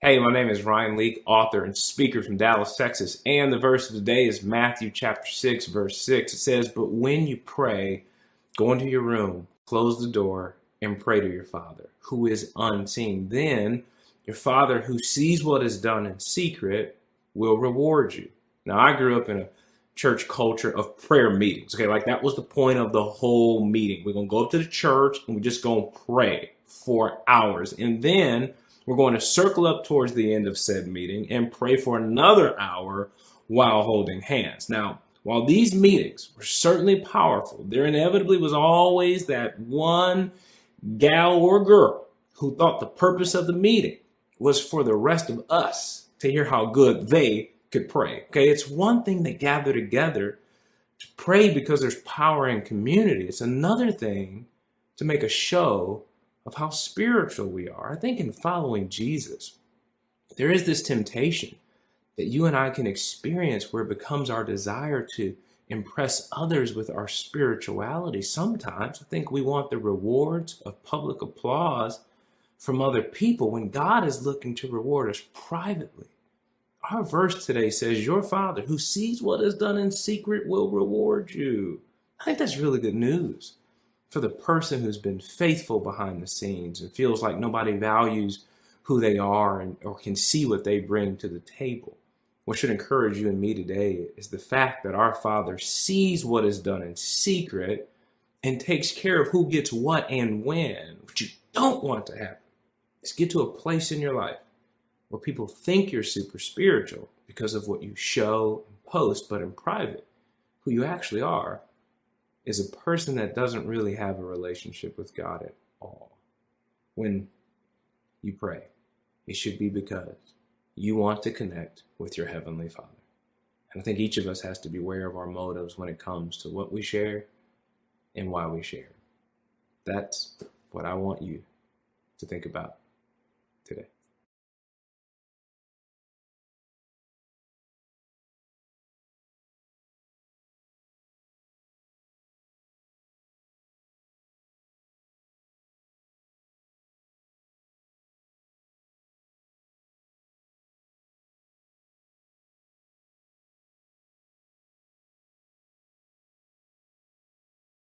Hey, my name is Ryan Leake, author and speaker from Dallas, Texas. And the verse of the day is Matthew chapter 6, verse 6. It says, "But when you pray, go into your room, close the door, and pray to your Father, who is unseen. Then your Father who sees what is done in secret will reward you." Now, I grew up in a church culture of prayer meetings. Okay, like that was the point of the whole meeting. We're going to go up to the church and we're just going to pray for hours. And then we're going to circle up towards the end of said meeting and pray for another hour while holding hands. Now, while these meetings were certainly powerful, there inevitably was always that one gal or girl who thought the purpose of the meeting was for the rest of us to hear how good they could pray. Okay, it's one thing to gather together to pray because there's power in community. It's another thing to make a show of how spiritual we are. I think in following Jesus, there is this temptation that you and I can experience where it becomes our desire to impress others with our spirituality. Sometimes I think we want the rewards of public applause from other people when God is looking to reward us privately. Our verse today says, "Your Father who sees what is done in secret will reward you." I think that's really good news for the person who's been faithful behind the scenes and feels like nobody values who they are or can see what they bring to the table. What should encourage you and me today is the fact that our Father sees what is done in secret and takes care of who gets what and when. What you don't want to happen is get to a place in your life where people think you're super spiritual because of what you show and post, but in private, who you actually are is a person that doesn't really have a relationship with God at all. When you pray, it should be because you want to connect with your Heavenly Father. And I think each of us has to be aware of our motives when it comes to what we share and why we share. That's what I want you to think about today.